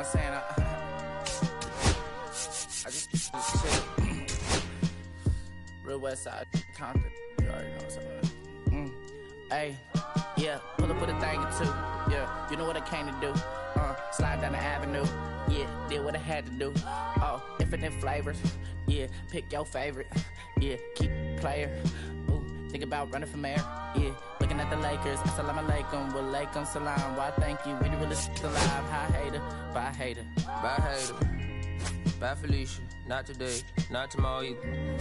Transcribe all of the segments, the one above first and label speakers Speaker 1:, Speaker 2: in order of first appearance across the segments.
Speaker 1: I'm saying? I just shit. Real West Side, Compton. You already know what's up. Hey, yeah, pull up with a thing or two. Yeah, you know what I came to do. Slide down the avenue. Yeah, did what I had to do. Oh, infinite flavors. Yeah, pick your favorite. Yeah, keep player. Ooh, think about running for mayor. Yeah, looking at the Lakers. Assalamu alaikum, wa alaikum salam. Why thank you, we the realest alive. Hi hater, bye hater.
Speaker 2: Bye hater. Bye Felicia. Not today, not tomorrow either.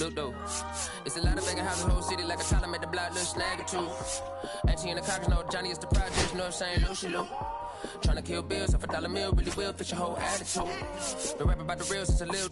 Speaker 2: Look though, it's a lot of banging houses, whole city like a Tyler made the block, little snag or two. Auntie and the cockers know Johnny is the project, know what I'm saying, Lucy Lou. Tryna kill bills off $1 meal, really will fix your whole attitude. Been rapping about the real since a little.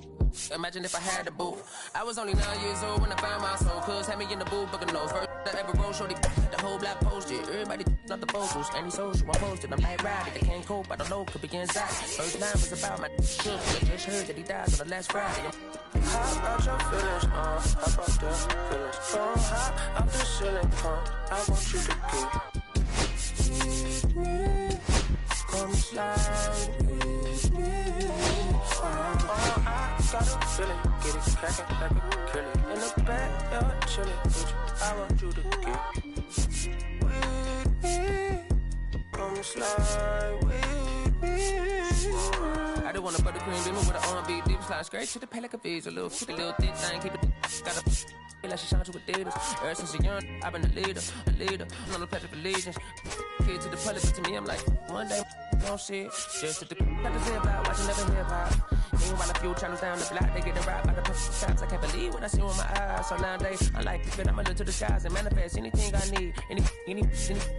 Speaker 2: Imagine if I had the boot. I was only 9 years old when I found my soul. Cuz had me in the booth, booking those first that ever rolled, shorty. The whole block posted. Everybody not the vocals. Any social I posted. I'm like riding. They can't cope. I don't know. Could be inside. First line was about my shook. I just heard that he died on the last Friday.
Speaker 3: How about your feelings? How about the feelings? From high up the ceiling, I want you to give me. Come slide with me. I got a feeling, get it crackin' like a kill it. In the back, you're chillin' with you. I want you to get with me. Come slide with me.
Speaker 2: I just want a buttercream beamer with an R&B deep slide straight to the pay like a visa. Little kitty, little thick thing, keep it. Got a feel like she shines with Adidas. Ever since a young, I've been a leader. I'm on the pledge of allegiance. Kid to the public, but to me, I'm like, one day, don't see it. Just at the got the zip out, watching never hip hop. Meanwhile, a few channels down the block, they getting robbed by the cops. I can't believe what I see with my eyes. So nowadays, I like to fit, I'm into the skies and manifest anything I need. Any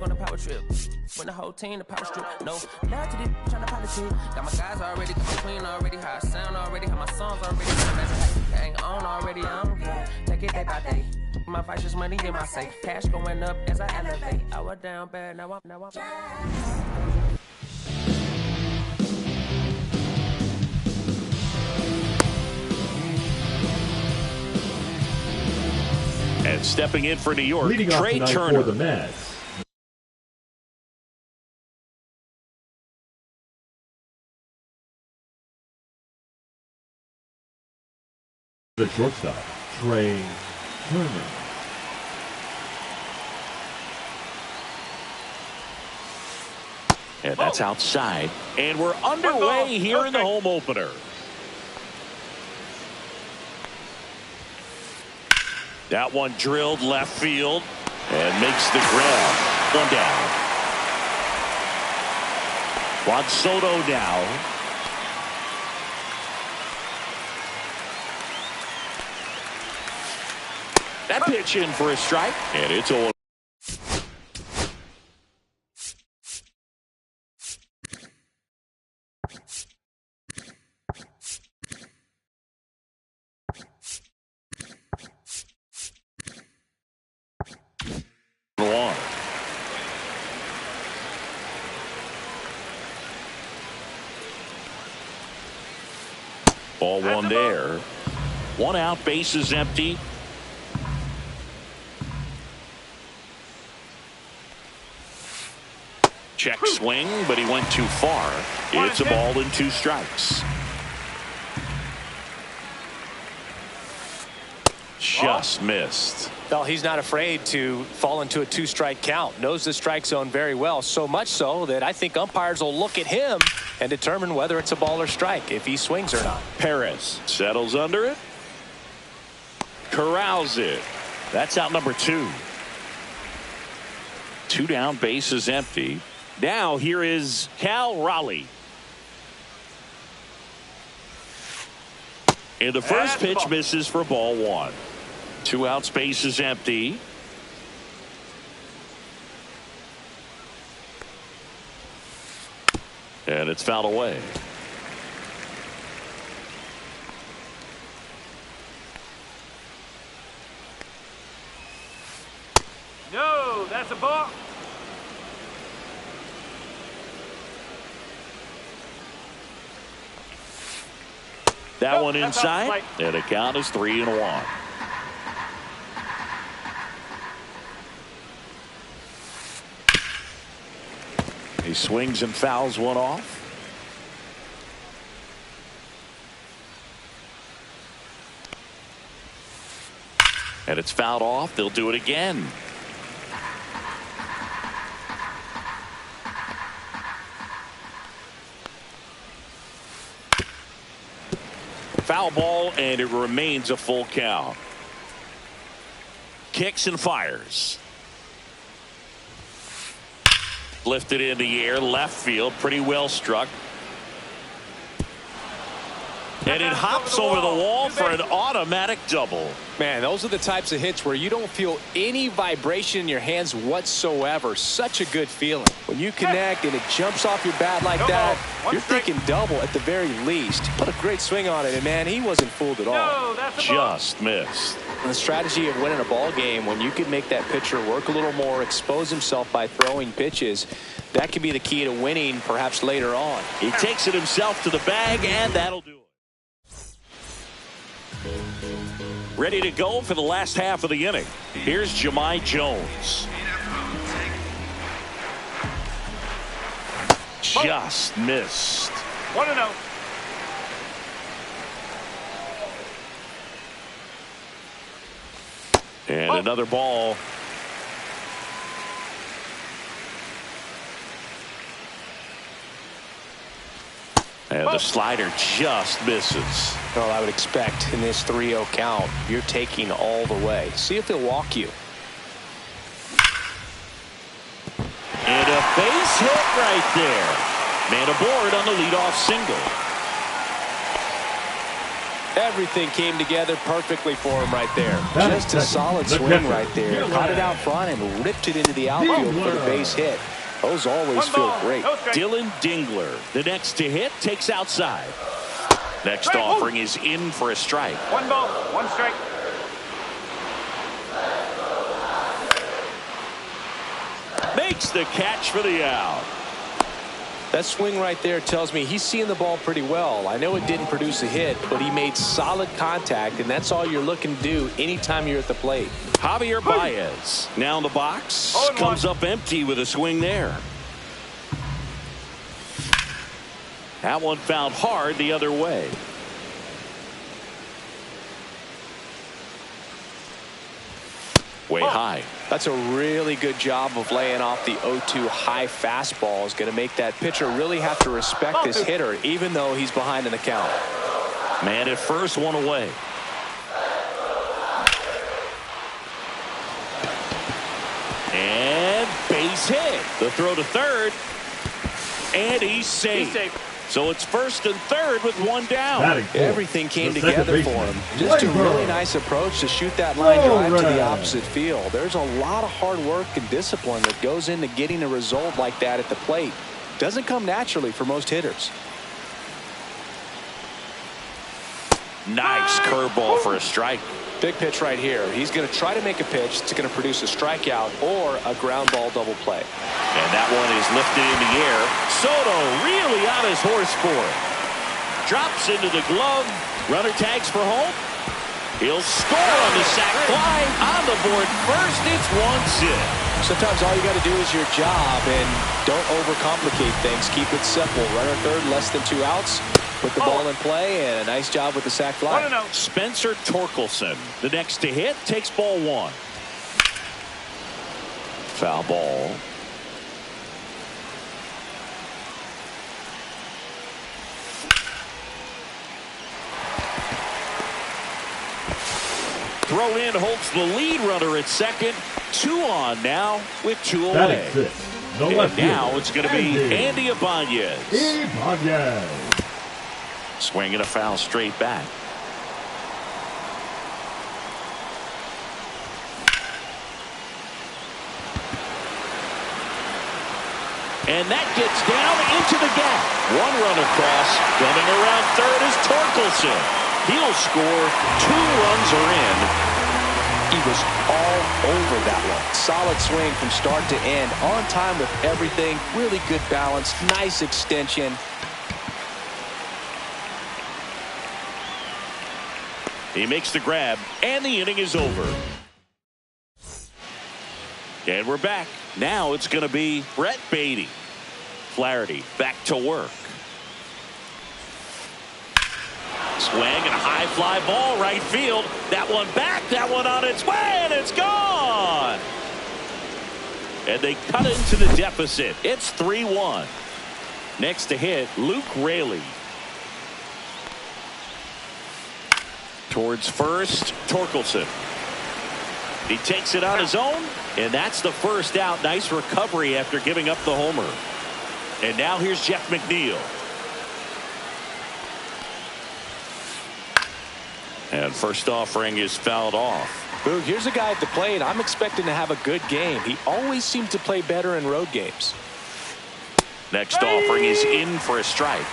Speaker 2: on a power trip. When the whole team, the power strip. No, now to the trying to politic. Got my guys already, got my queen already, how I sound already, how my songs already. Gang on already, I'm good. Take it day by day. My vice is money in my safe. Cash going up as I elevate. I was down bad, now I'm
Speaker 4: And stepping in for New York,
Speaker 5: leading
Speaker 4: Trey
Speaker 5: off
Speaker 4: Turner.
Speaker 5: For the Mets. The shortstop, Trey Turner.
Speaker 4: And that's outside. And we're underway here in the home opener. That one drilled left field and makes the grab. One down. Juan Soto now. That pitch in for a strike, and it's all. Ball one there. One out, base is empty. Check swing, but he went too far. It's a ball and 2 strikes. Just missed.
Speaker 6: Well, he's not afraid to fall into a 2-strike count. Knows the strike zone very well. So much so that I think umpires will look at him and determine whether it's a ball or strike, if he swings or not.
Speaker 4: Perez settles under it. Corrals it. That's out number 2. 2 down, base is empty. Now here is Cal Raleigh. And the first pitch misses for ball 1. 2 outs, base is empty. And it's fouled away.
Speaker 7: No, that's a ball.
Speaker 4: That one inside, and the count is 3-1. He swings and fouls one off. And it's fouled off. They'll do it again. Foul ball, and it remains a full count. Kicks and fires. Lifted in the air, left field, pretty well struck. And it hops over the wall for an automatic double.
Speaker 6: Man, those are the types of hits where you don't feel any vibration in your hands whatsoever. Such a good feeling. When you connect and it jumps off your bat like that, you're thinking double at the very least. What a great swing on it, and man, he wasn't fooled at all.
Speaker 4: Just missed.
Speaker 6: The strategy of winning a ball game, when you can make that pitcher work a little more, expose himself by throwing pitches, that can be the key to winning perhaps later on.
Speaker 4: He takes it himself to the bag, and that'll do it. Ready to go for the last half of the inning. Here's Jahmai Jones. Just missed.
Speaker 7: 1-0.
Speaker 4: And another ball. And the slider just misses.
Speaker 6: Well, I would expect in this 3-0 count, you're taking all the way. See if he'll walk you.
Speaker 4: And a base hit right there. Man aboard on the leadoff single.
Speaker 6: Everything came together perfectly for him right there. Just a solid swing right there. Caught it out front and ripped it into the outfield for the base hit. Those always feel great.
Speaker 4: Dylan Dingler, the next to hit, takes outside. Next offering is in for a strike.
Speaker 7: 1 ball, 1 strike.
Speaker 4: Makes the catch for the out.
Speaker 6: That swing right there tells me he's seeing the ball pretty well. I know it didn't produce a hit, but he made solid contact, and that's all you're looking to do anytime you're at the plate.
Speaker 4: Javier Baez now in the box. Comes up empty with a swing there. That one fouled hard the other way. Way high.
Speaker 6: That's a really good job of laying off the 0-2 high fastball. Is going to make that pitcher really have to respect this hitter, even though he's behind in the count.
Speaker 4: Man at first, one away. And base hit. The throw to third. And he's safe. So it's first and third with one down.
Speaker 6: Everything came together for him. Just a really nice approach to shoot that line drive to the opposite field. There's a lot of hard work and discipline that goes into getting a result like that at the plate. Doesn't come naturally for most hitters.
Speaker 4: Nice curveball for a strike.
Speaker 6: Big pitch right here. He's going to try to make a pitch that's going to produce a strikeout or a ground ball double play.
Speaker 4: And that one is lifted in the air. Soto really on his horse for it. Drops into the glove. Runner tags for home. He'll score on the sac fly. On the board first. It's 1-0.
Speaker 6: Sometimes all you got to do is your job and don't overcomplicate things. Keep it simple. Runner third, less than 2 outs. Put the ball in play, and a nice job with the sac fly.
Speaker 4: Spencer Torkelson, the next to hit, takes ball 1. Foul ball. Throw in holds the lead runner at second. 2 on now with 2 away. And now it's going to be Andy Ibanez. Swinging a foul straight back. And that gets down into the gap. 1 run across. Coming around third is Torkelson. He'll score. 2 runs are in.
Speaker 6: He was all over that one. Solid swing from start to end. On time with everything. Really good balance. Nice extension.
Speaker 4: He makes the grab, and the inning is over. And we're back. Now it's going to be Brett Baty. Flaherty back to work. Swing and a high fly ball right field. That one back, that one on its way, and it's gone. And they cut into the deficit. It's 3-1. Next to hit, Luke Raley. Towards first, Torkelson. He takes it on his own, and that's the first out. Nice recovery after giving up the homer. And now here's Jeff McNeil. And first offering is fouled off.
Speaker 6: Boog, here's a guy at the plate. I'm expecting to have a good game. He always seems to play better in road games.
Speaker 4: Next offering is in for a strike.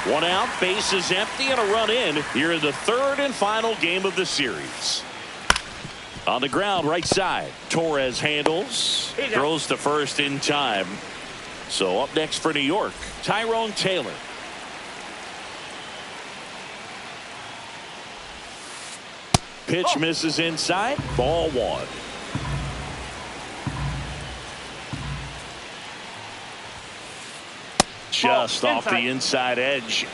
Speaker 4: One out, base is empty, and a run in here in the third and final game of the series. On the ground, right side. Torres handles. Throws to first in time. So up next for New York, Tyrone Taylor. Pitch misses inside. Ball one. Just off the inside edge.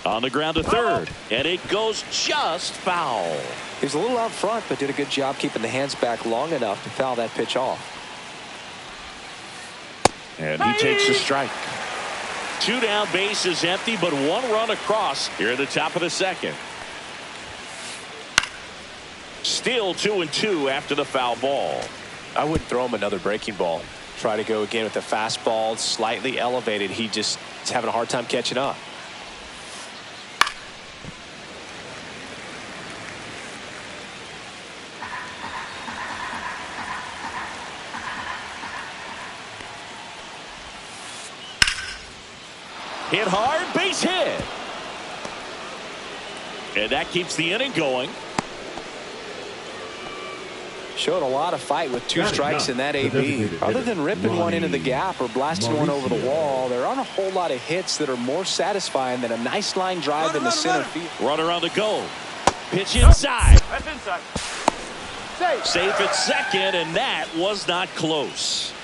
Speaker 4: On the ground to third, and it goes just foul.
Speaker 6: He was a little out front, but did a good job keeping the hands back long enough to foul that pitch off.
Speaker 4: And he takes a strike. Two down, base is empty, but one run across here at the top of the second. Still 2-2 after the foul ball.
Speaker 6: I wouldn't throw him another breaking ball. Try to go again with the fastball, slightly elevated. He just is having a hard time catching up.
Speaker 4: Hit hard, base hit. And that keeps the inning going.
Speaker 6: Showed a lot of fight with two strikes in that AB. Other than ripping one into the gap or blasting one over the wall, there aren't a whole lot of hits that are more satisfying than a nice line drive in the center field.
Speaker 4: Runner on the go. Pitch inside.
Speaker 7: That's inside.
Speaker 4: Safe at second, and that was not close.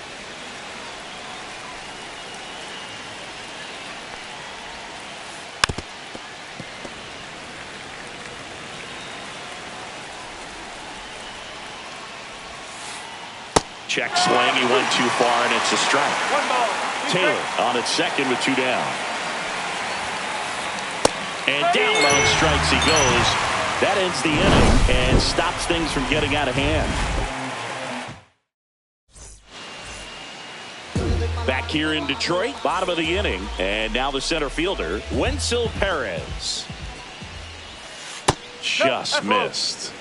Speaker 4: Check swing, he went too far, and it's a strike.
Speaker 7: One ball.
Speaker 4: Taylor on at second with two down. And down on strikes he goes. That ends the inning and stops things from getting out of hand. Back here in Detroit, bottom of the inning, and now the center fielder, Wenzel Perez. Just missed.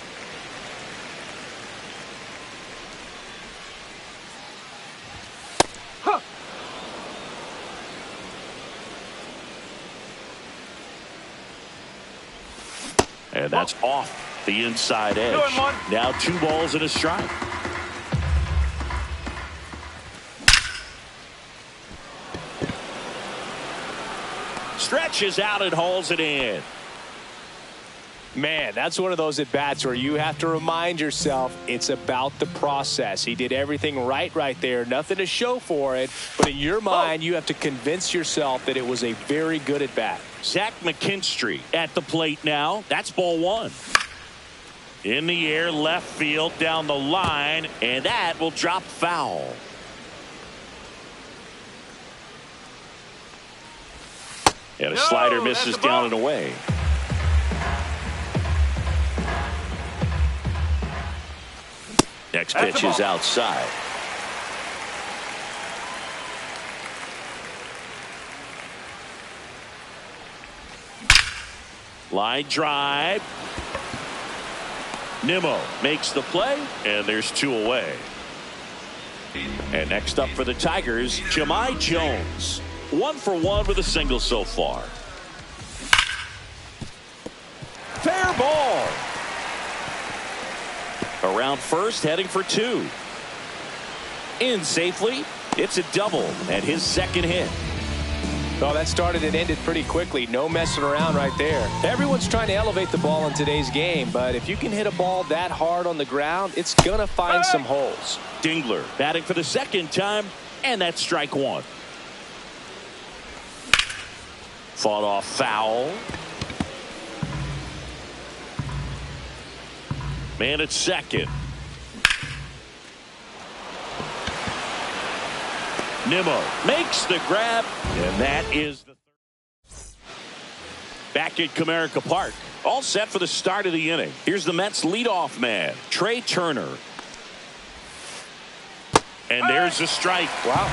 Speaker 4: And that's off the inside edge. Now 2 balls and a strike. Stretches out and hauls it in.
Speaker 6: Man, that's one of those at-bats where you have to remind yourself it's about the process. He did everything right there. Nothing to show for it. But in your mind, you have to convince yourself that it was a very good at-bat.
Speaker 4: Zach McKinstry at the plate now. That's ball one. In the air, left field, down the line, and that will drop foul. And a slider misses down and away. Next pitch is outside. Line drive. Nimmo makes the play, and there's 2 away. And next up for the Tigers, Jahmai Jones. 1 for 1 with a single so far. Fair ball. Around first, heading for 2. In safely. It's a double and his second hit.
Speaker 6: Well, that started and ended pretty quickly. No messing around right there. Everyone's trying to elevate the ball in today's game, but if you can hit a ball that hard on the ground, it's going to find some holes.
Speaker 4: Dingler batting for the second time, and that's strike one. Fought off foul. Man at second. Nimmo makes the grab, and that is the third. Back at Comerica Park, all set for the start of the inning. Here's the Mets leadoff man, Trey Turner. And there's a strike.
Speaker 6: Wow,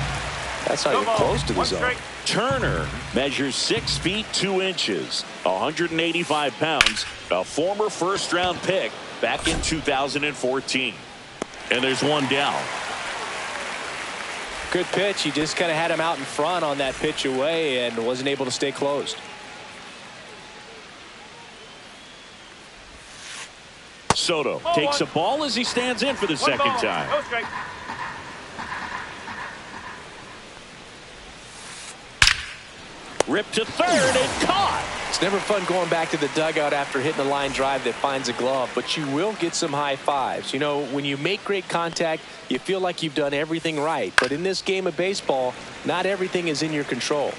Speaker 6: that's not even close to the zone.
Speaker 4: Turner measures 6 feet 2 inches, 185 pounds, a former first-round pick back in 2014. And there's one down.
Speaker 6: Good pitch. He just kind of had him out in front on that pitch away and wasn't able to stay closed.
Speaker 4: Soto takes a ball as he stands in for the second time.
Speaker 7: No strike.
Speaker 4: Ripped to third and caught.
Speaker 6: It's never fun going back to the dugout after hitting a line drive that finds a glove, but you will get some high fives. You know, when you make great contact, you feel like you've done everything right. But in this game of baseball, not everything is in your control.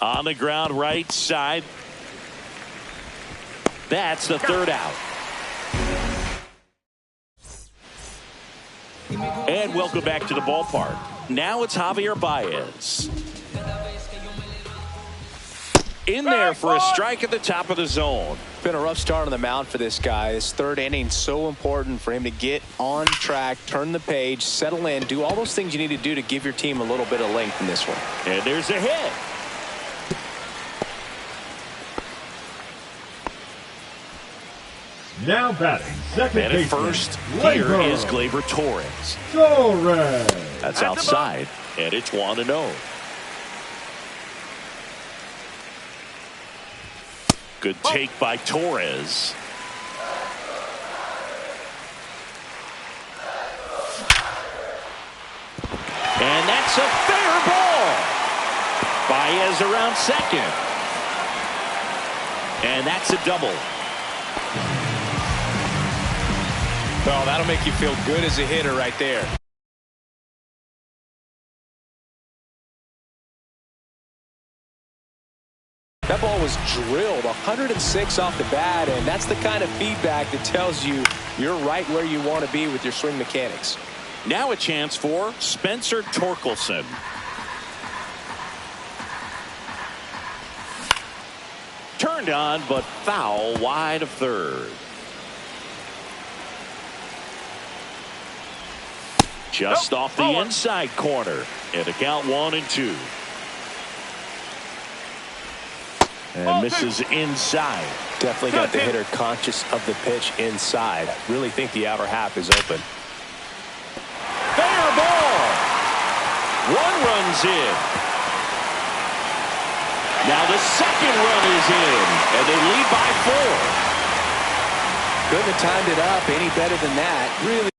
Speaker 4: On the ground right side. That's the third out. And welcome back to the ballpark. Now it's Javier Baez. In there for a strike at the top of the zone.
Speaker 6: Been a rough start on the mound for this guy. This third inning so important for him to get on track, turn the page, settle in, do all those things you need to do to give your team a little bit of length in this one.
Speaker 4: And there's a hit.
Speaker 5: Now batting, second
Speaker 4: And at
Speaker 5: baseman,
Speaker 4: first, here
Speaker 5: Gleyber
Speaker 4: is Gleyber Torres.
Speaker 5: Torres.
Speaker 4: That's outside, and it's 1-0. Good take by Torres. And that's a fair ball. Baez around second. And that's a double.
Speaker 6: Well, that'll make you feel good as a hitter right there. That ball was drilled 106 off the bat, and that's the kind of feedback that tells you you're right where you want to be with your swing mechanics.
Speaker 4: Now a chance for Spencer Torkelson. Turned on, but foul wide of third. Just off the inside corner. And a count 1-2. And misses inside.
Speaker 6: Definitely got the hitter conscious of the pitch inside. Really think the outer half is open.
Speaker 4: Fair ball. One run's in. Now the second run is in. And they lead by 4.
Speaker 6: Couldn't have timed it up any better than that. Really.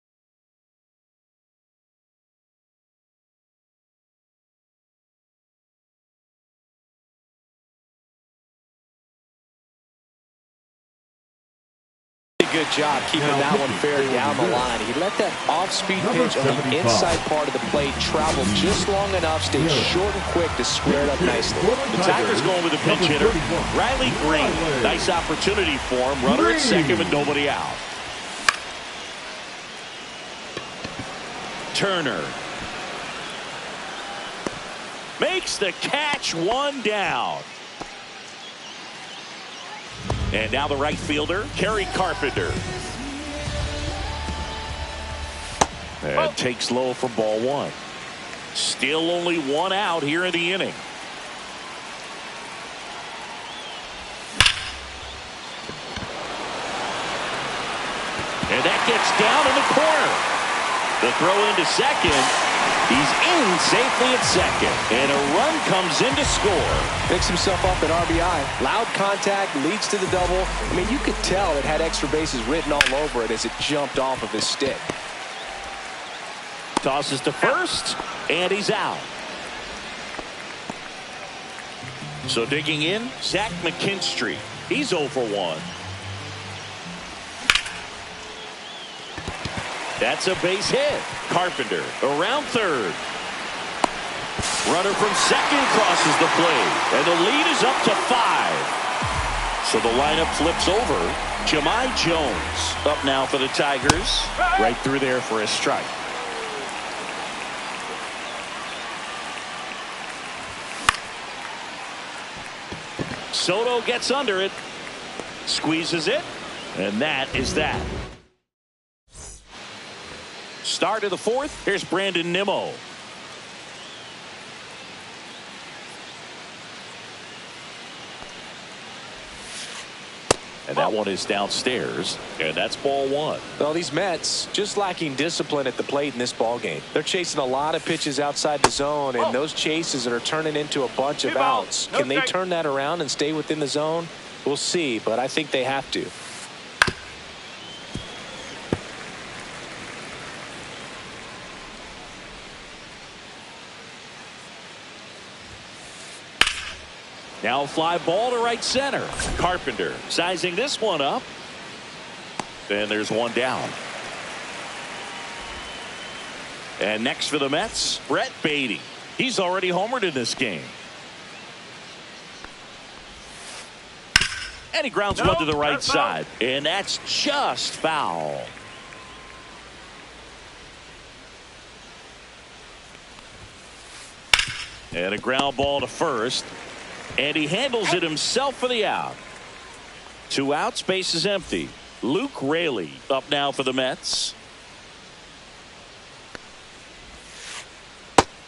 Speaker 6: Good job keeping that one fair down the line. He let that off-speed pitch on the inside part of the plate travel just long enough, stay short and quick to square it up nicely.
Speaker 4: The Tigers going with a pinch hitter, Riley Green. Nice opportunity for him. Runner at second with nobody out. Turner makes the catch, one down. And now the right fielder, Kerry Carpenter. And takes low for ball one. Still only one out here in the inning. And that gets down in the corner. The throw into second. He's in safely at second. And a run comes in to score.
Speaker 6: Picks himself up at RBI. Loud contact, leads to the double. I mean, you could tell it had extra bases written all over it as it jumped off of his stick.
Speaker 4: tosses to first, and he's out. So digging in, Zach McKinstry. He's 0 for 1. That's a base hit. Carpenter around third. Runner from second crosses the plate, and the lead is up to 5. So the lineup flips over. Jahmai Jones up now for the Tigers.
Speaker 6: Right through there for a strike.
Speaker 4: Soto gets under it, squeezes it, and that is that. Start of the 4th. Here's Brandon Nimmo. And that one is downstairs, and that's ball 1.
Speaker 6: Well, these Mets just lacking discipline at the plate in this ball game. They're chasing a lot of pitches outside the zone, and those chases that are turning into a bunch of outs. Can they turn that around and stay within the zone? We'll see, but I think they have to.
Speaker 4: Now a fly ball to right center. Carpenter sizing this one up. And there's one down. And next for the Mets, Brett Baty. He's already homered in this game. And he grounds one to the right side. And that's just foul. And a ground ball to first. And he handles it himself for the out. 2 outs, base is empty. Luke Raley up now for the Mets.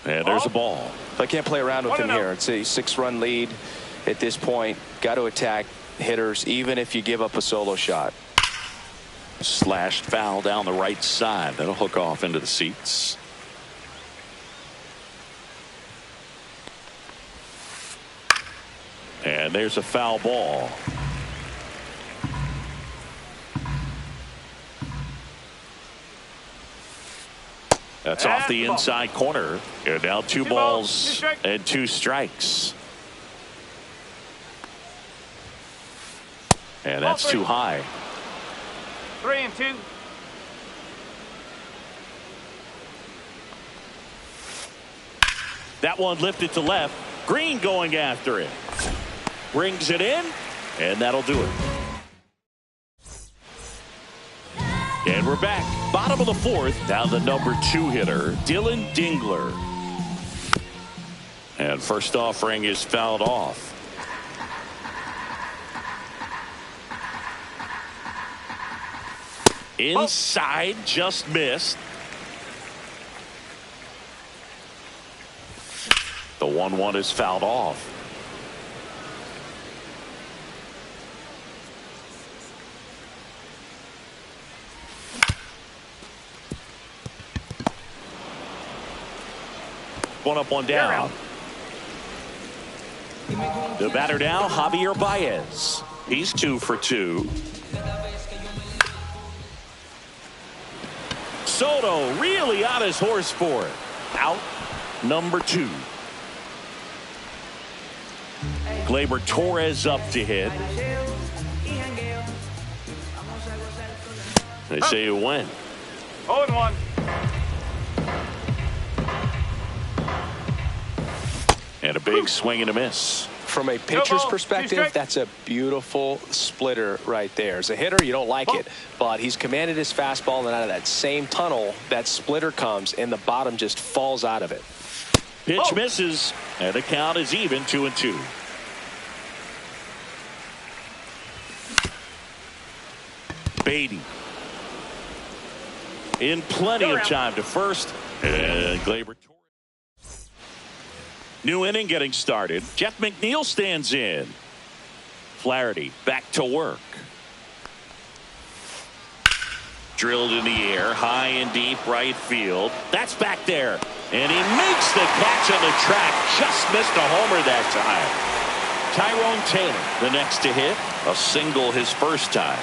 Speaker 4: And there's a ball.
Speaker 6: I can't play around with him here. It's a 6-run lead at this point. Got to attack hitters even if you give up a solo shot.
Speaker 4: Slashed foul down the right side. That'll hook off into the seats. And there's a foul ball. That's off the inside corner. And now 2 balls and 2 strikes. And that's too high.
Speaker 7: 3-2.
Speaker 4: That one lifted to left. Green going after it. Brings it in, and that'll do it. And we're back. Bottom of the 4th. Now the number 2 hitter, Dylan Dingler. And first offering is fouled off. Inside, just missed. The 1-1 is fouled off. One up, one down. The batter now, Javier Baez. He's 2 for 2. Soto really on his horse for it. Out number 2. Gleyber Torres up to hit. They say you win.
Speaker 7: 0-1.
Speaker 4: And a big swing and a miss.
Speaker 6: From a pitcher's perspective, that's a beautiful splitter right there. As a hitter, you don't like it, but he's commanded his fastball, and out of that same tunnel, that splitter comes, and the bottom just falls out of it.
Speaker 4: Pitch misses, and the count is even, 2-2. Baty in plenty of time to first, and Gleyber. New inning getting started. Jeff McNeil stands in. Flaherty back to work. Drilled in the air, high and deep right field. That's back there. And he makes the catch on the track. Just missed a homer that time. Tyrone Taylor, the next to hit. A single his first time.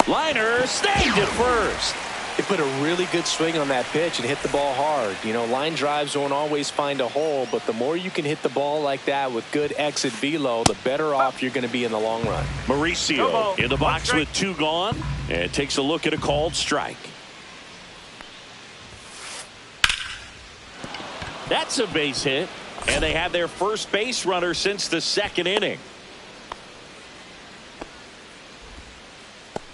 Speaker 4: Liner snagged it first.
Speaker 6: He put a really good swing on that pitch and hit the ball hard. You know, line drives won't always find a hole, but the more you can hit the ball like that with good exit velo, the better off you're going to be in the long run.
Speaker 4: Mauricio in the box with 2 gone and takes a look at a called strike. That's a base hit, and they have their first base runner since the 2nd inning.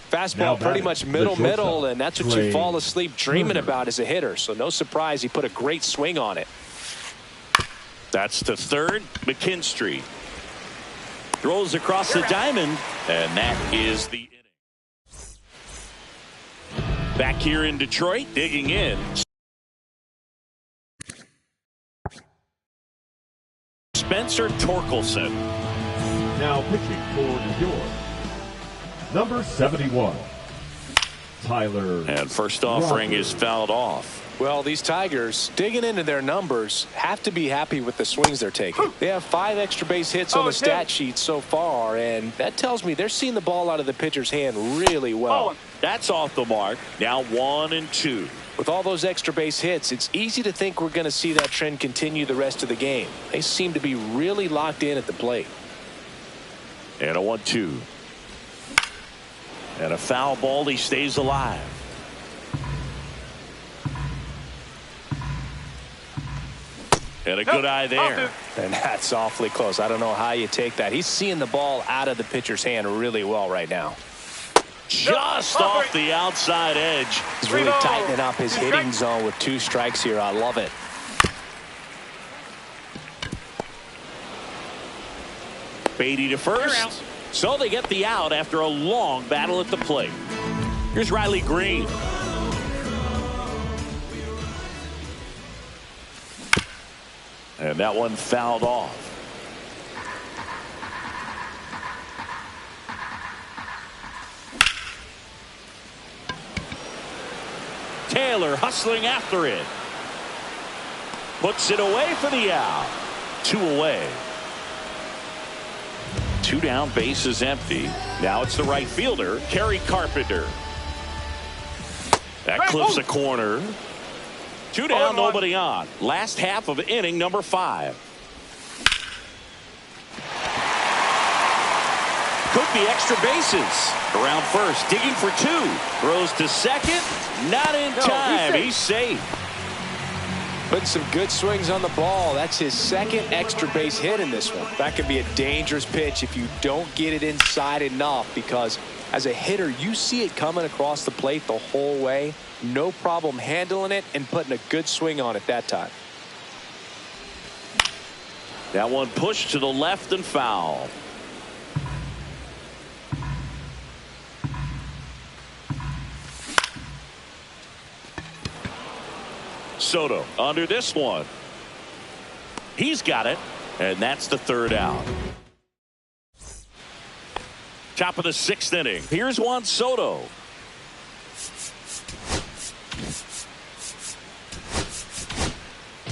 Speaker 6: Fastball pretty much middle, and that's what you fall asleep dreaming about as a hitter. So no surprise he put a great swing on it.
Speaker 4: That's the 3rd. McKinstry throws across the diamond, and that is the inning. Back here in Detroit, digging in. Spencer Torkelson.
Speaker 5: Now pitching for New York, number 71, Tyler.
Speaker 4: And first offering is fouled off.
Speaker 6: Well, these Tigers, digging into their numbers, have to be happy with the swings they're taking. They have 5 extra base hits on the stat sheet so far, and that tells me they're seeing the ball out of the pitcher's hand really well.
Speaker 4: That's off the mark. Now 1-2.
Speaker 6: With all those extra base hits, it's easy to think we're going to see that trend continue the rest of the game. They seem to be really locked in at the plate.
Speaker 4: And a 1-2. And a foul ball. He stays alive. And a good eye there.
Speaker 6: And that's awfully close. I don't know how you take that. He's seeing the ball out of the pitcher's hand really well right now.
Speaker 4: Just off the outside edge.
Speaker 6: He's really tightening up his hitting zone with 2 strikes here. I love it.
Speaker 4: Beatty to first. So they get the out after a long battle at the plate. Here's Riley Green. And that one fouled off. Taylor hustling after it. Puts it away for the out. 2 away. 2 down, bases empty. Now it's the right fielder, Kerry Carpenter. That clips a corner. 2 down, nobody on. Last half of inning number 5. Could be extra bases. Around first, digging for 2. Throws to second. Not in time. He's safe.
Speaker 6: Putting some good swings on the ball. That's his 2nd extra base hit in this one. That could be a dangerous pitch if you don't get it inside enough, because as a hitter, you see it coming across the plate the whole way. No problem handling it and putting a good swing on it that time.
Speaker 4: That one pushed to the left and foul. Soto under this one. He's got it, and that's the 3rd out. Top of the 6th inning. Here's Juan Soto.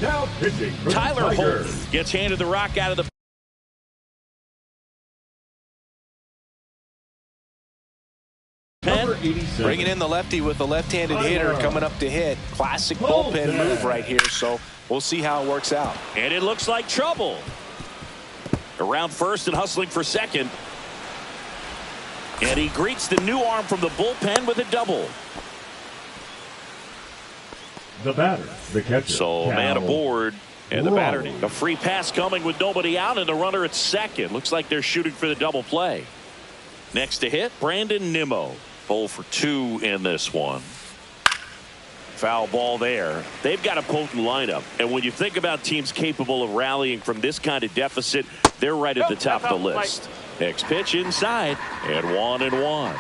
Speaker 5: Now pitching for
Speaker 4: Tyler
Speaker 5: the Tigers,
Speaker 4: Holton gets handed the rock out of the
Speaker 5: number 87.
Speaker 6: Bringing in the lefty with the left-handed hitter coming up to hit. Classic bullpen move right here, so we'll see how it works out.
Speaker 4: And it looks like trouble. Around first and hustling for second. And he greets the new arm from the bullpen with a double.
Speaker 5: The batter, the catcher.
Speaker 4: So man aboard. And the batter, a free pass coming with nobody out, and the runner at second. Looks like they're shooting for the double play. Next to hit, Brandon Nimmo. 0 for 2 in this one. Foul ball there. They've got a potent lineup, and when you think about teams capable of rallying from this kind of deficit, they're right at the top of the list. Next pitch inside, and 1-1.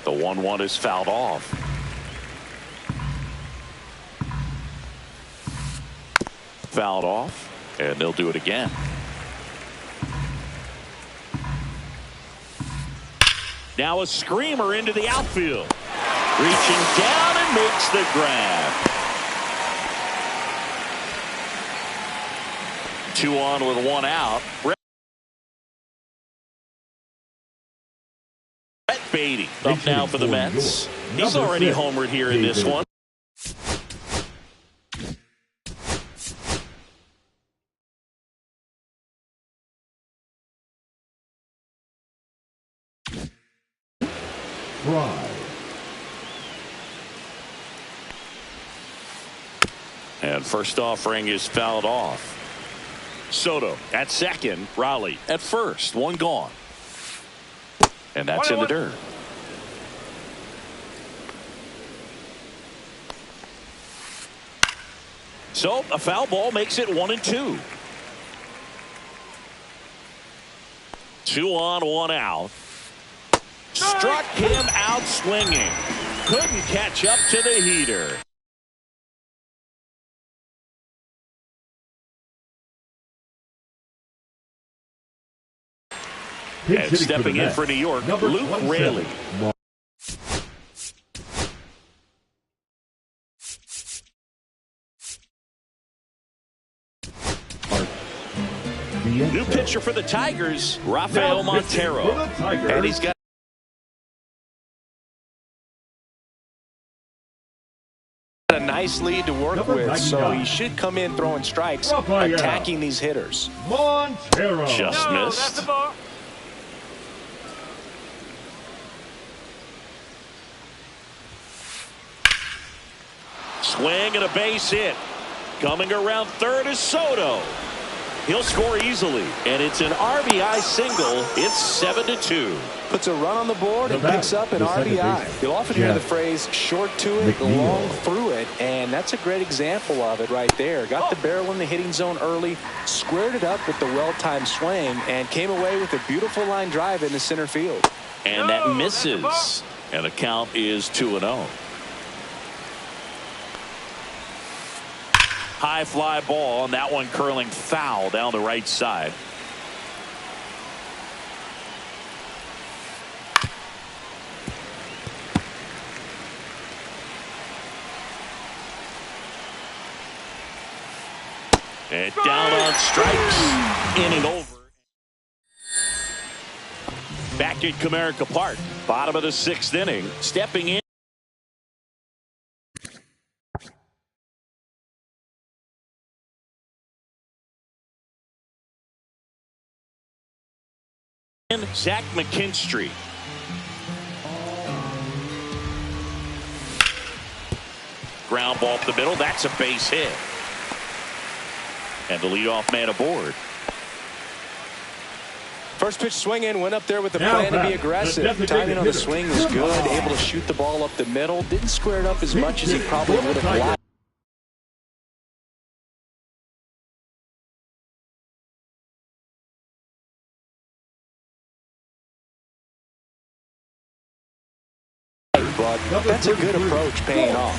Speaker 4: The 1-1 is fouled off. Fouled off, and they'll do it again. Now a screamer into the outfield. Reaching down and makes the grab. 2 on with 1 out. Beatty up now for the Mets. He's already homered here in this one. And first offering is fouled off. Soto at second, Raleigh at first, one gone. And that's in the dirt. So a foul ball makes it 1-2. 2 on, 1 out. Struck him out swinging. Couldn't catch up to the heater. And stepping in for New York, Luke Raley. New pitcher for the Tigers, Rafael Montero. And he's got
Speaker 6: a nice lead to work with, so he should come in throwing strikes, attacking these hitters.
Speaker 5: Montero.
Speaker 4: Just missed.
Speaker 7: That's the ball.
Speaker 4: Swing and a base hit. Coming around third is Soto. He'll score easily, and it's an RBI single. It's 7-2.
Speaker 6: Puts a run on the board and picks up an RBI. You'll often hear the phrase short to it, long through it, and that's a great example of it right there. Got the barrel in the hitting zone early, squared it up with the well-timed swing, and came away with a beautiful line drive into center field.
Speaker 4: And that misses, and the count is 2-0. High fly ball, and that one curling foul down the right side. And down on strikes, inning over. Back at Comerica Park, bottom of the 6th inning, stepping in. Zach McKinstry. Ground ball up the middle. That's a base hit. And the leadoff man aboard.
Speaker 6: First pitch swinging, went up there with the plan to be aggressive. Timing on the swing was good. Able to shoot the ball up the middle. Didn't square it up as much as he probably would have liked. But that's a good approach, paying off.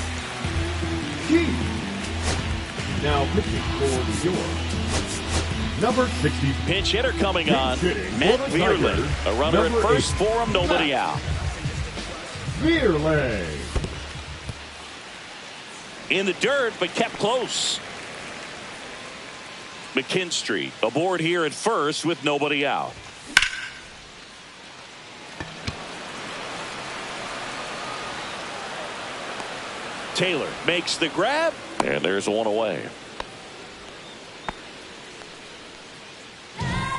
Speaker 5: Now pitching for New York, number 60.
Speaker 4: Pinch hitter coming on, Matt Vierling. A runner at first for him, nobody out.
Speaker 5: Vierling.
Speaker 4: In the dirt, but kept close. McKinstry aboard here at first with nobody out. Taylor makes the grab, and there's one away.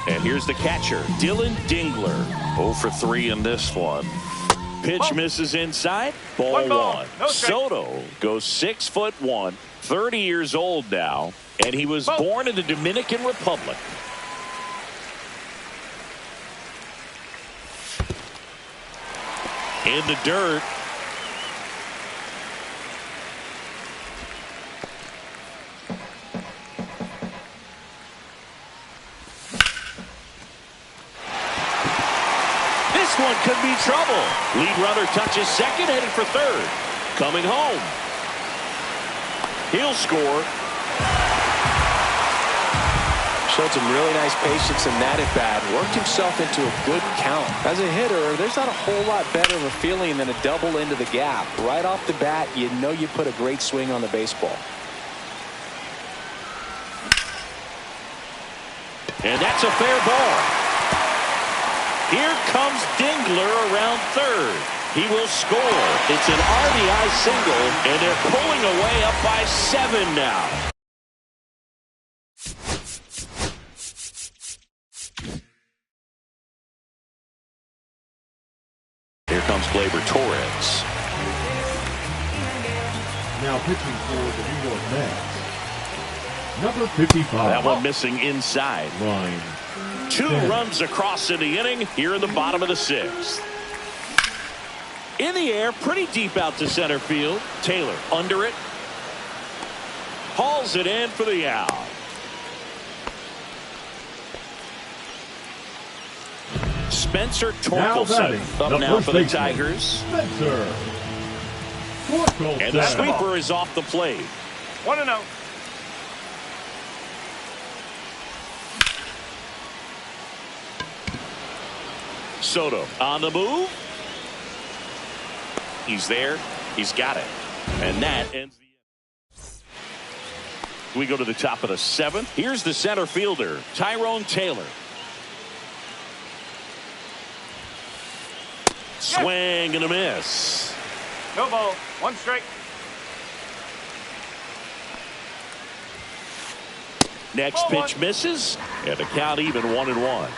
Speaker 4: And here's the catcher, Dylan Dingler. 0 for 3 in this one. Pitch misses inside. Ball one.
Speaker 7: No
Speaker 4: Soto goes 6'1", 30 years old now, and he was born in the Dominican Republic. In the dirt. This one could be trouble. Lead runner touches second, headed for third. Coming home. He'll score.
Speaker 6: Showed some really nice patience in that at bat. Worked himself into a good count. As a hitter, there's not a whole lot better of a feeling than a double into the gap. Right off the bat, you know you put a great swing on the baseball.
Speaker 4: And that's a fair ball. Here comes Dingler around third. He will score. It's an RBI single, and they're pulling away up by 7 now. Here comes Gleyber Torres.
Speaker 5: Now pitching for the New York Mets, number 55.
Speaker 4: That one missing inside.
Speaker 5: Line
Speaker 4: 2
Speaker 5: 10.
Speaker 4: runs across in the inning here in the bottom of the 6th. In the air, pretty deep out to center field. Taylor under it. Hauls it in for the out. Spencer Torkelson up now for the Tigers.
Speaker 5: Spencer Torkelson.
Speaker 4: And the sweeper is off the plate.
Speaker 7: 1-0.
Speaker 4: Soto on the move. He's there. He's got it. And that ends the inning. We go to the top of the 7th. Here's the center fielder, Tyrone Taylor. Swing and a miss.
Speaker 7: No ball. 1 strike.
Speaker 4: Next pitch misses, and the count even 1-1.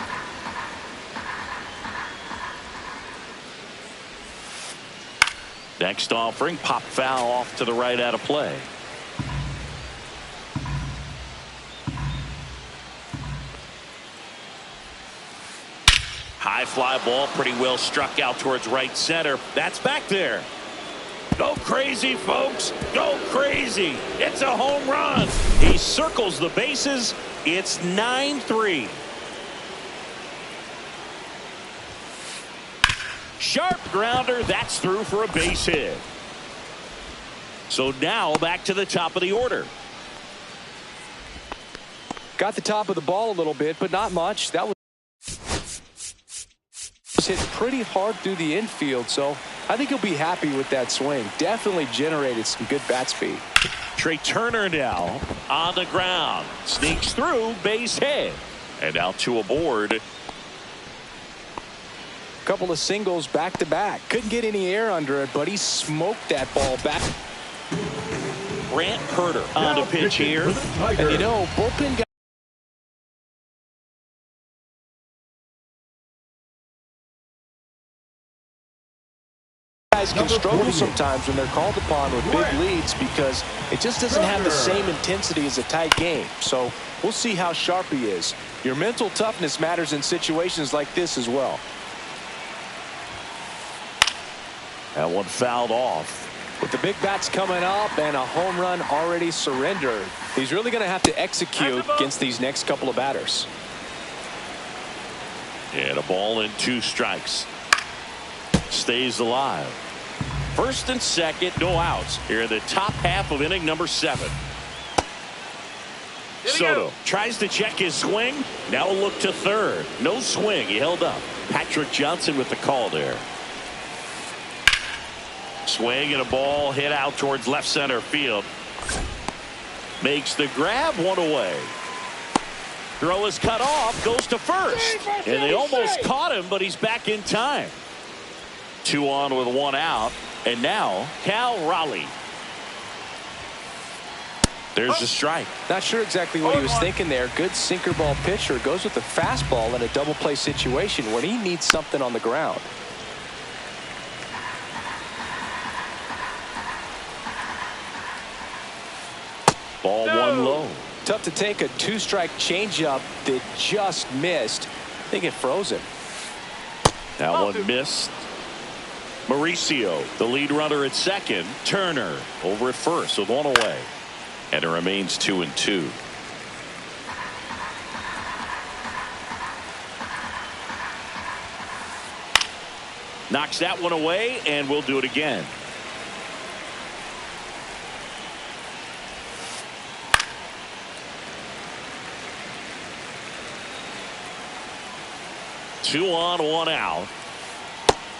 Speaker 4: Next offering, pop foul off to the right out of play. High fly ball, pretty well struck out towards right center. That's back there. Go crazy, folks. Go crazy. It's a home run. He circles the bases. It's 9-3. Sharp grounder. That's through for a base hit. So now back to the top of the order.
Speaker 6: Got the top of the ball a little bit, but not much. That was hit pretty hard through the infield, so I think he'll be happy with that swing. Definitely generated some good bat speed.
Speaker 4: Trey Turner now on the ground. Sneaks through, base hit. And now 2 aboard.
Speaker 6: Couple of singles back to back. Couldn't get any air under it, but he smoked that ball back.
Speaker 4: Grant Herter on the pitch here.
Speaker 6: And you know, bullpen guys can struggle sometimes when they're called upon with big leads because it just doesn't have the same intensity as a tight game. So we'll see how sharp he is. Your mental toughness matters in situations like this as well.
Speaker 4: That one fouled off.
Speaker 6: With the big bats coming up and a home run already surrendered, he's really going to have to execute against these next couple of batters.
Speaker 4: And a ball and 2 strikes. Stays alive. First and second, no outs here in the top half of inning number 7. Soto tries to check his swing. Now a look to third. No swing. He held up. Patrick Johnson with the call there. Swing and a ball hit out towards left center field. Makes the grab, 1 away. Throw is cut off, goes to first. And they almost caught him, but he's back in time. 2 on with 1 out. And now Cal Raleigh. There's the strike.
Speaker 6: Not sure exactly what he was thinking there. Good sinker ball pitcher goes with the fastball in a double play situation when he needs something on the ground.
Speaker 4: Ball 1 low.
Speaker 6: Tough to take a 2-strike changeup that just missed. I think it froze him.
Speaker 4: That one missed. Mauricio, the lead runner at second. Turner over at first with 1 away. And it remains 2-2. Knocks that one away, and we'll do it again. Two on, 1 out.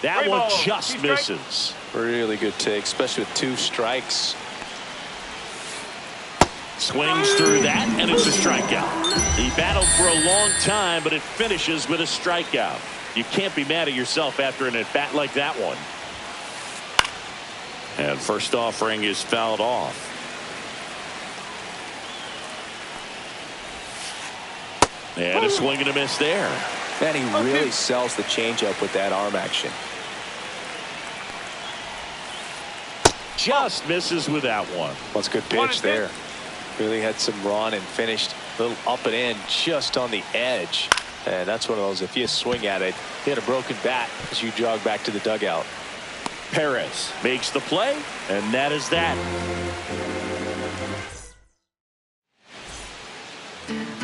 Speaker 4: That one just misses.
Speaker 6: Really good take, especially with 2 strikes.
Speaker 4: Swings through that, and it's a strikeout. He battled for a long time, but it finishes with a strikeout. You can't be mad at yourself after an at-bat like that one. And first offering is fouled off. And a swing and a miss there.
Speaker 6: And he really sells the changeup with that arm action.
Speaker 4: Just misses with that one.
Speaker 6: That's a good pitch there. Really had some run and finished a little up and in just on the edge. And that's one of those, if you swing at it, hit a broken bat as you jog back to the dugout.
Speaker 4: Perez makes the play, and that is that.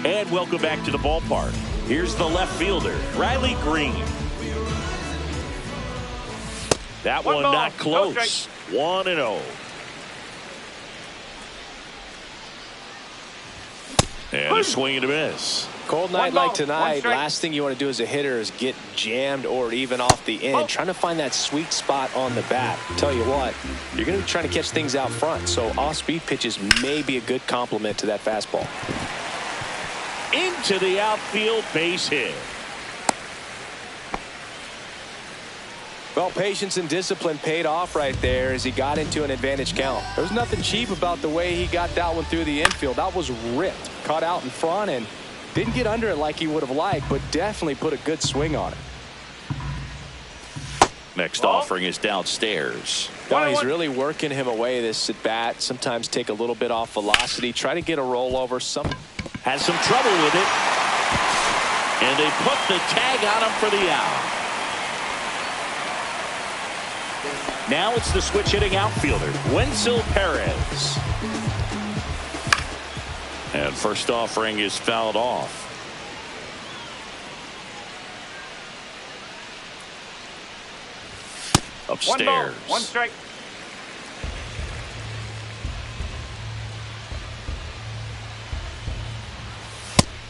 Speaker 4: And welcome back to the ballpark. Here's the left fielder, Riley Green. That one not close. 1-0. And a swing and a miss.
Speaker 6: Cold night like tonight, last thing you want to do as a hitter is get jammed or even off the end. Trying to find that sweet spot on the bat. Tell you what, you're going to be trying to catch things out front, so off-speed pitches may be a good complement to that fastball.
Speaker 4: Into the outfield, base hit.
Speaker 6: Well, patience and discipline paid off right there as he got into an advantage count. There was nothing cheap about the way he got that one through the infield. That was ripped, caught out in front, and didn't get under it like he would have liked, but definitely put a good swing on it.
Speaker 4: Next offering is downstairs.
Speaker 6: Well, he's really working him away this at bat. Sometimes take a little bit off velocity, try to get a rollover.
Speaker 4: Has some trouble with it. And they put the tag on him for the out. Now it's the switch hitting outfielder, Wenzel Perez. And first offering is fouled off. Upstairs.
Speaker 7: 1 ball, 1 strike.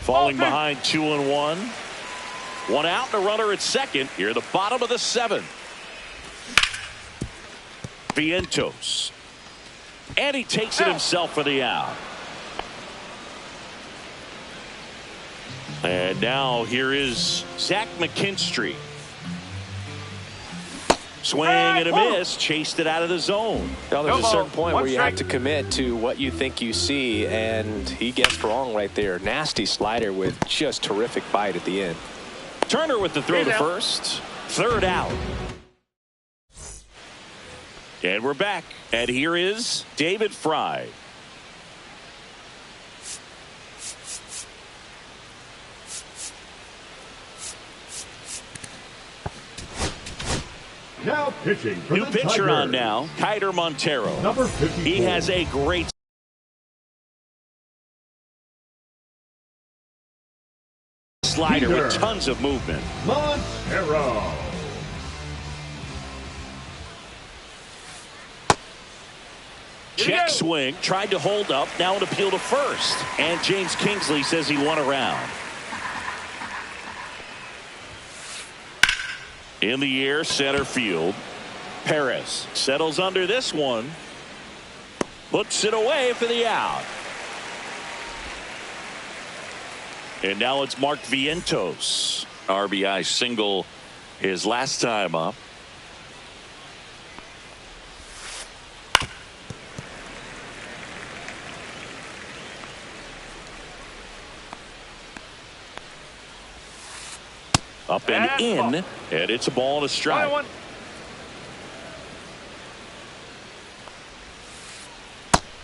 Speaker 4: Falling behind 2-1. 1 out and a runner at second. Here at the bottom of the 7th. Vientos. And he takes it himself for the out. And now here is Zach McKinstry. Swing and a miss. Chased it out of the zone.
Speaker 6: Now there's a certain point where you have to commit to what you think you see, and he gets wrong right there. Nasty slider with just terrific bite at the end.
Speaker 4: Turner with the throw to first. 3rd out. And we're back. And here is David Fry.
Speaker 5: Now pitching for
Speaker 4: New
Speaker 5: the
Speaker 4: pitcher
Speaker 5: Tigers.
Speaker 4: on now, Keider Montero.
Speaker 5: Number 54.
Speaker 4: He has a great slider
Speaker 5: Keider
Speaker 4: with tons of movement.
Speaker 5: Montero.
Speaker 4: Check swing, tried to hold up, now an appeal to first. And James Kingsley says he won around. In the air, center field. Perez settles under this one. Puts it away for the out. And now it's Mark Vientos. RBI single his last time up. Up and in, and it's a ball and a strike.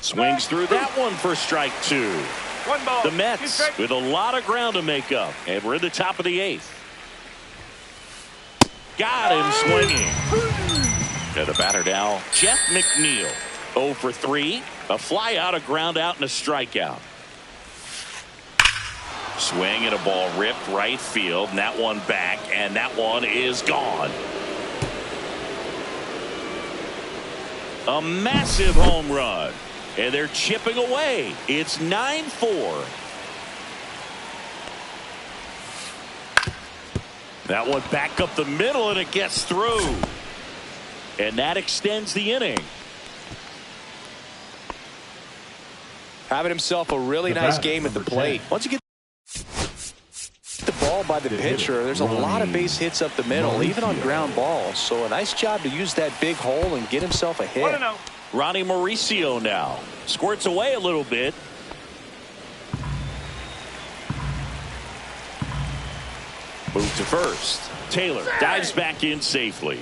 Speaker 4: Swings through that one for strike 2.
Speaker 7: 1 ball.
Speaker 4: The Mets with a lot of ground to make up, and we're in the top of the 8th. Got him swinging. And the batter now, Jeff McNeil. 0 for 3. A fly out, a ground out, and a strikeout. Swing and a ball ripped right field, and that one back, and that one is gone. A massive home run, and they're chipping away. It's 9-4. That one back up the middle, and it gets through. And that extends the inning.
Speaker 6: Having himself a really nice game at the plate. Once you get the ball by the pitcher. There's a lot of base hits up the middle, even on ground balls. So a nice job to use that big hole and get himself a hit.
Speaker 7: 1-0.
Speaker 4: Ronnie Mauricio now squirts away a little bit. Move to first. Taylor dives back in safely.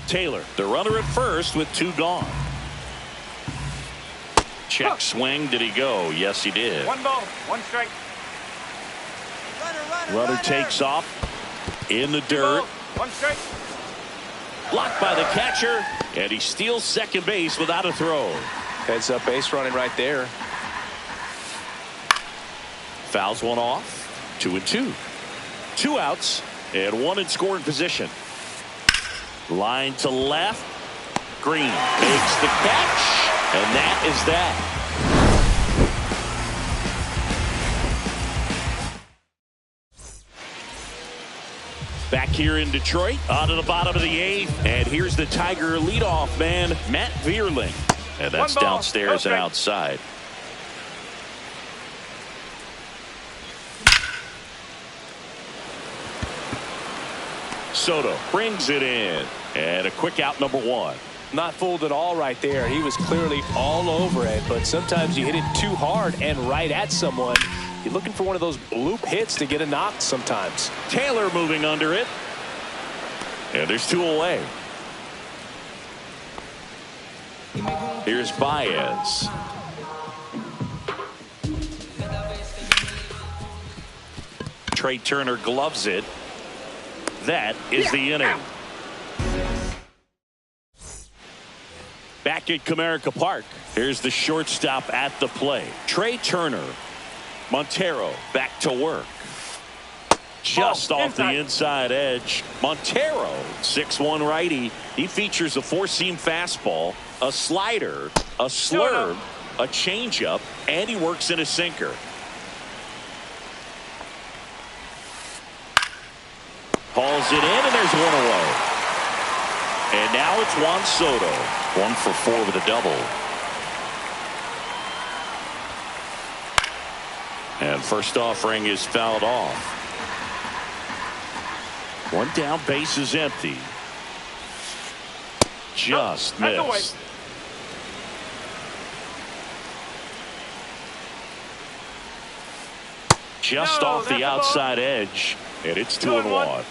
Speaker 4: Taylor, the runner at first with 2 gone. Check swing. Did he go? Yes, he did.
Speaker 7: 1 ball, 1 strike.
Speaker 4: Runner takes off in the dirt.
Speaker 7: 1 strike.
Speaker 4: Blocked by the catcher, and he steals second base without a throw.
Speaker 6: Heads up base running right there.
Speaker 4: Fouls one off. 2-2. 2 outs and 1 in scoring position. Line to left. Green makes the catch, and that is that. Back here in Detroit, on to the bottom of the 8th, and here's the Tiger leadoff man, Matt Vierling, and that's downstairs and outside. Soto brings it in, and a quick out, number 1.
Speaker 6: Not fooled at all right there. He was clearly all over it, but sometimes you hit it too hard and right at someone. You're looking for one of those bloop hits to get a knock sometimes.
Speaker 4: Taylor moving under it, and there's 2 away. Here's Baez. Trey Turner gloves it. That is the inning. Back at Comerica Park, here's the shortstop at the plate. Trey Turner. Montero back to work. Just off the inside edge. Montero, 6'1" righty. He features a 4-seam fastball, a slider, a slurve, a changeup, and he works in a sinker. Hauls it in, and there's 1 away. And now it's Juan Soto. 1 for 4 with a double. And first offering is fouled off. 1 down, base is empty. Just missed. Just off the outside edge, and it's 2-1.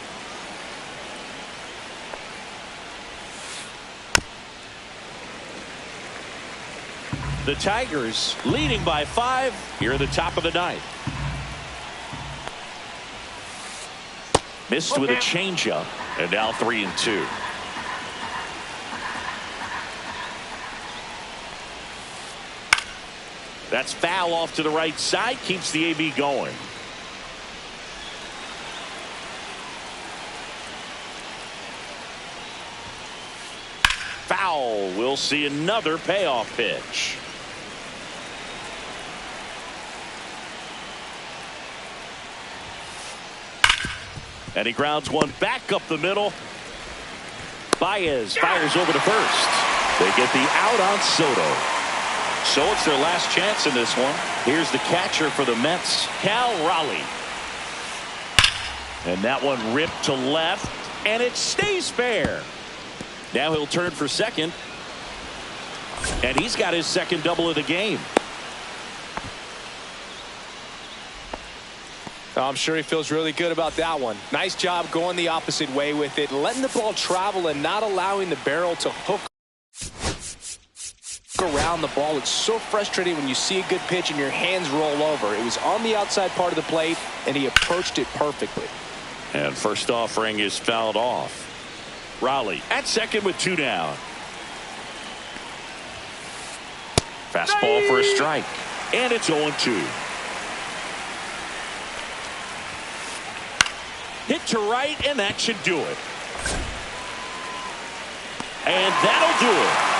Speaker 4: The Tigers leading by 5 here at the top of the 9th. Missed with a changeup, and now 3-2. That's foul off to the right side, keeps the AB going. Foul. We'll see another payoff pitch. And he grounds 1 back up the middle. Baez fires over to first. They get the out on Soto. So it's their last chance in this one. Here's the catcher for the Mets, Cal Raleigh. And that one ripped to left, and it stays fair. Now he'll turn for second. And he's got his second double of the game.
Speaker 6: I'm sure he feels really good about that one. Nice job going the opposite way with it, letting the ball travel and not allowing the barrel to hook around the ball. It's so frustrating when you see a good pitch and your hands roll over. It was on the outside part of the plate, and he approached it perfectly.
Speaker 4: And first offering is fouled off. Raleigh at second with 2 down. Fastball for a strike. And it's 0-2. Hit to right, and that should do it. And that'll do it.